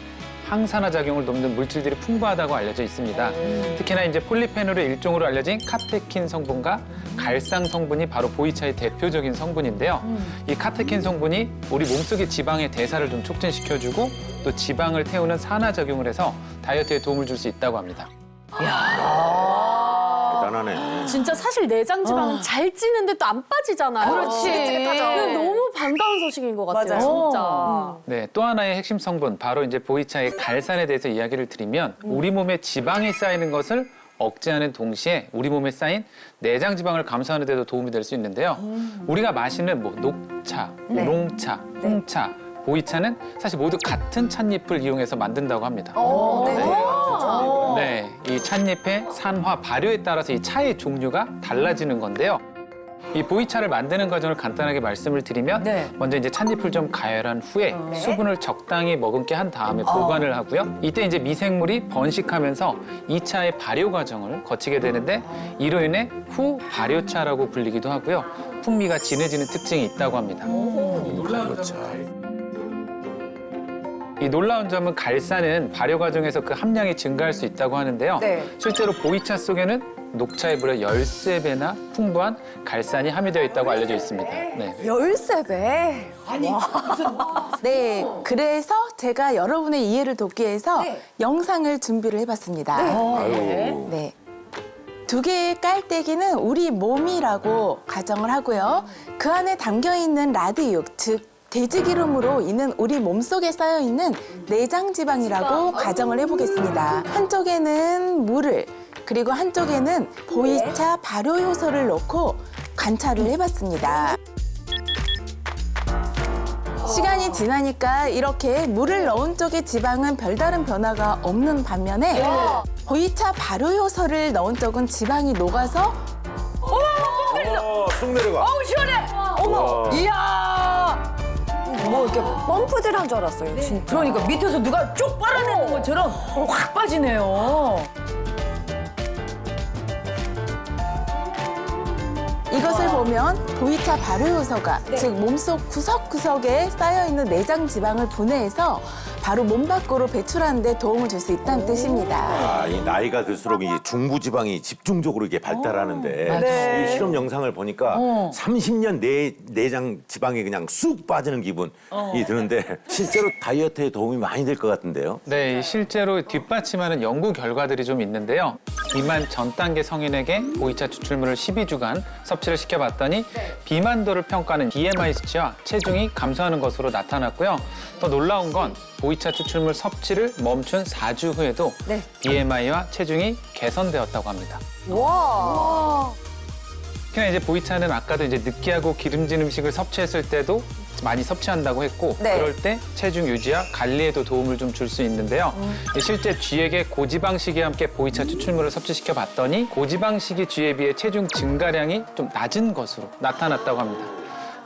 항산화 작용을 돕는 물질들이 풍부하다고 알려져 있습니다. 특히나 이제 폴리페놀의 일종으로 알려진 카테킨 성분과 갈상 성분이 바로 보이차의 대표적인 성분인데요. 이 카테킨 성분이 우리 몸속의 지방의 대사를 좀 촉진시켜주고 또 지방을 태우는 산화 작용을 해서 다이어트에 도움을 줄 수 있다고 합니다. 대단하네. 진짜 사실 내장 지방은 잘 찌는데 또 안 빠지잖아요. 그렇지. 그게 너무 반가운 소식인 것 같아요. 맞아요. 진짜. 네, 또 하나의 핵심 성분 바로 이제 보이차의 갈산에 대해서 이야기를 드리면 우리 몸에 지방이 쌓이는 것을 억제하는 동시에 우리 몸에 쌓인 내장 지방을 감소하는 데도 도움이 될 수 있는데요. 우리가 마시는 뭐 녹차, 우롱차, 홍차, 보이차는 사실 모두 같은 찻잎을 이용해서 만든다고 합니다. 네, 이 찻잎의 산화, 발효에 따라서 이 차의 종류가 달라지는 건데요. 이 보이차를 만드는 과정을 간단하게 말씀을 드리면 먼저 이제 찻잎을 좀 가열한 후에 수분을 적당히 머금게 한 다음에 보관을 하고요. 이때 이제 미생물이 번식하면서 이 차의 발효 과정을 거치게 되는데 이로 인해 후발효차라고 불리기도 하고요. 풍미가 진해지는 특징이 있다고 합니다. 이 놀라운 점은 갈산은 발효 과정에서 그 함량이 증가할 수 있다고 하는데요. 네. 실제로 보이차 속에는 녹차의 무려 13배나 풍부한 갈산이 함유되어 있다고 알려져 있습니다. 네. 13배? 네, 그래서 제가 여러분의 이해를 돕기 위해서 영상을 준비를 해봤습니다. 아유. 네. 두 개의 깔때기는 우리 몸이라고 가정을 하고요. 그 안에 담겨있는 라드육, 즉 돼지기름으로 있는 우리 몸속에 쌓여있는 내장지방이라고 가정을 해보겠습니다. 한쪽에는 물을, 그리고 한쪽에는 보이차 발효 효소를 넣고 관찰을 해봤습니다. 시간이 지나니까 이렇게 물을 넣은 쪽의 지방은 별다른 변화가 없는 반면에 보이차 발효 효소를 넣은 쪽은 지방이 녹아서 쑥 내려가. 어우 시원해. 어머. 이야. 뭐 이렇게 펌프질한 줄 알았어요, 진짜. 그러니까 밑에서 누가 쭉 빨아내는 것처럼 확 빠지네요. 이것을 보면 보이차 발효 효소가 즉 몸속 구석구석에 쌓여있는 내장 지방을 분해해서 바로 몸 밖으로 배출하는 데 도움을 줄 수 있다는 뜻입니다. 아, 이 나이가 들수록 이제 중부 지방이 집중적으로 이게 발달하는데 이 실험 영상을 보니까 30년 내장 지방이 그냥 쑥 빠지는 기분이 드는데 실제로 다이어트에 도움이 많이 될 것 같은데요. 네, 실제로 뒷받침하는 연구 결과들이 좀 있는데요. 비만 전 단계 성인에게 보이차 추출물을 12주간 섭취를 시켜봤더니 비만도를 평가하는 BMI 수치와 체중이 감소하는 것으로 나타났고요. 더 놀라운 건 보이차 추출물 섭취를 멈춘 4주 후에도 네. BMI와 체중이 개선되었다고 합니다. 와. 특히나 이제 보이차는 아까도 이제 느끼하고 기름진 음식을 섭취했을 때도 많이 섭취한다고 했고 네. 그럴 때 체중 유지와 관리에도 도움을 좀 줄 수 있는데요. 실제 쥐에게 고지방식이와 함께 보이차 추출물을 섭취시켜 봤더니 고지방식이 쥐에 비해 체중 증가량이 좀 낮은 것으로 나타났다고 합니다.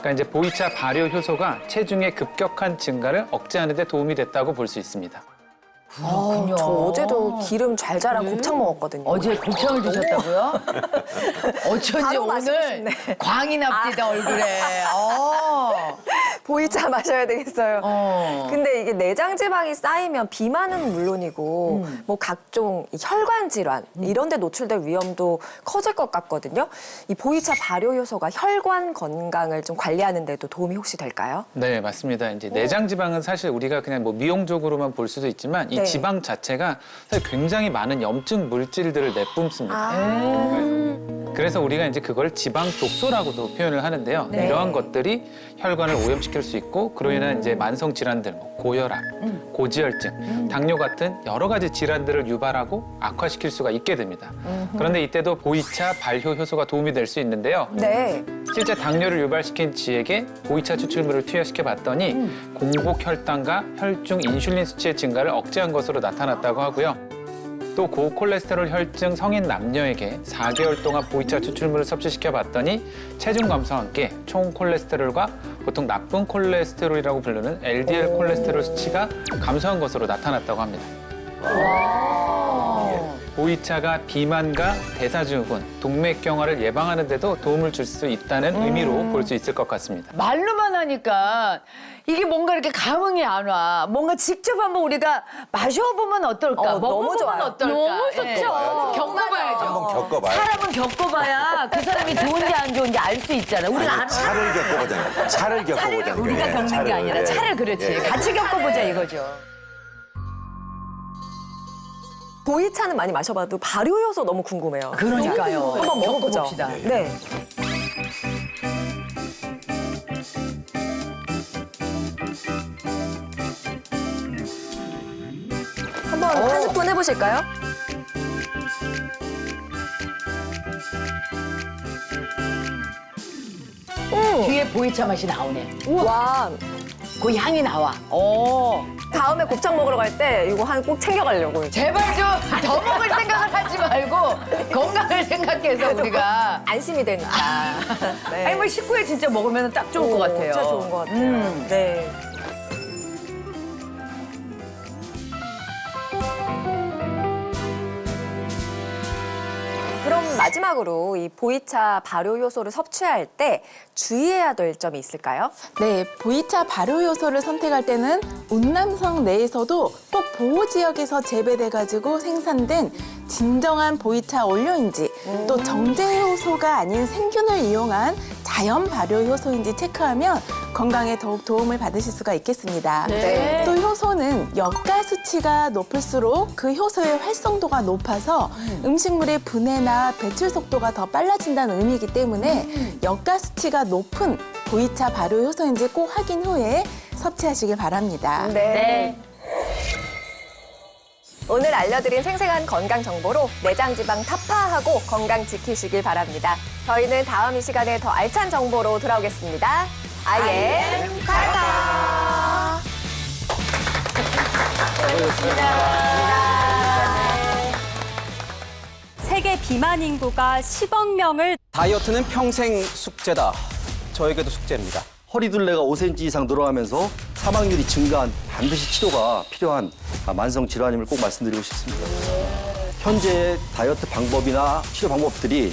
그러니까 이제 보이차 발효 효소가 체중의 급격한 증가를 억제하는 데 도움이 됐다고 볼 수 있습니다. 그렇군요. 저 어제도 기름 잘 자란 곱창 먹었거든요. 어제 곱창을 드셨다고요? 어쩐지 바로 마시고 오늘 싶네. 광이 납디다 얼굴에. 보이차 마셔야 되겠어요. 근데 이게 내장 지방이 쌓이면 비만은 물론이고 뭐 각종 이 혈관 질환 이런 데 노출될 위험도 커질 것 같거든요. 이 보이차 발효 효소가 혈관 건강을 좀 관리하는 데도 도움이 혹시 될까요? 네, 맞습니다. 이제 내장 지방은 사실 우리가 그냥 뭐 미용적으로만 볼 수도 있지만 이 네. 지방 자체가 사실 굉장히 많은 염증 물질들을 내뿜습니다. 그래서 우리가 이제 그걸 지방 독소라고도 표현을 하는데요. 네. 이러한 것들이 혈관을 오염시킬 수 있고 그로 인한 이제 만성 질환들, 뭐 고혈압, 고지혈증, 당뇨 같은 여러 가지 질환들을 유발하고 악화시킬 수가 있게 됩니다. 그런데 이때도 보이차 발효 효소가 도움이 될 수 있는데요. 네. 실제 당뇨를 유발시킨 쥐에게 보이차 추출물을 투여시켜 봤더니 공복 혈당과 혈중 인슐린 수치의 증가를 억제한 것으로 나타났다고 하고요. 또 고콜레스테롤 혈증 성인 남녀에게 4개월 동안 보이차 추출물을 섭취시켜 봤더니 체중 감소와 함께 총 콜레스테롤과 보통 나쁜 콜레스테롤이라고 부르는 LDL 콜레스테롤 수치가 감소한 것으로 나타났다고 합니다. 보이차가 비만과 대사증후군, 동맥경화를 예방하는 데도 도움을 줄 수 있다는 의미로 볼 수 있을 것 같습니다. 말로만 하니까 이게 뭔가 이렇게 감흥이 안 와. 뭔가 직접 한번 우리가 마셔보면 어떨까? 너무 먹어보면 좋아요. 어떨까? 너무 좋죠. 예. 겪어봐야죠. 한번 겪어봐요. 사람은 겪어봐야 그 사람이 좋은지 안 좋은지 알 수 있잖아. 우리가 아니, 차를 겪어보자니까. 차를 겪어보자니까. 우리가 예, 겪는 게 아니라 예. 차를 그렇지. 예. 같이 겪어보자 이거죠. 보이차는 많이 마셔봐도 발효 효소 너무 궁금해요. 그러니까요. 한번 먹어보죠. 겪어봅시다. 네. 한번 한 스푼 해보실까요? 뒤에 보이차 맛이 나오네. 와, 그 향이 나와. 다음에 곱창 먹으러 갈 때 이거 한 꼭 챙겨가려고요. 제발 좀 더 먹을 생각을 하지 말고 건강을 생각해서 우리가. 안심이 되니까. 네. 아니 뭐 식구에 진짜 먹으면 딱 좋을 것 같아요. 진짜 좋은 것 같아요. 네. 그럼 마지막으로 이 보이차 발효 효소를 섭취할 때 주의해야 될 점이 있을까요? 네, 보이차 발효 효소를 선택할 때는 운남성 내에서도 꼭 보호 지역에서 재배돼가지고 생산된 진정한 보이차 원료인지 또 정제 효소가 아닌 생균을 이용한 자연 발효 효소인지 체크하면 건강에 더욱 도움을 받으실 수가 있겠습니다. 네. 또 효소는 역가 수치가 높을수록 그 효소의 활성도가 높아서 음식물의 분해나 배출 속도가 더 빨라진다는 의미이기 때문에 역가 수치가 높은 보이차 발효 효소인지 꼭 확인 후에 섭취하시길 바랍니다. 네. 오늘 알려드린 생생한 건강 정보로 내장 지방 타파하고 건강 지키시길 바랍니다. 저희는 다음 이 시간에 더 알찬 정보로 돌아오겠습니다. I am 칼칼. 세계 비만 인구가 10억 명을 다이어트는 평생 숙제다. 저에게도 숙제입니다. 허리둘레가 5cm 이상 늘어나면서 사망률이 증가한 반드시 치료가 필요한 만성 질환임을 꼭 말씀드리고 싶습니다. 현재의 다이어트 방법이나 치료 방법들이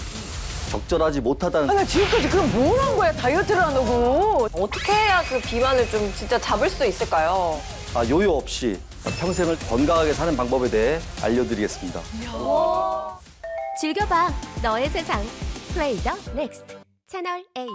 적절하지 못하다는 나 지금까지 그럼 뭘 한 거야? 다이어트를 안 하고. 어떻게 해야 그 비만을 좀 진짜 잡을 수 있을까요? 요요 없이 평생을 건강하게 사는 방법에 대해 알려드리겠습니다. 즐겨봐 너의 세상 플레이 더 넥스트 채널 A.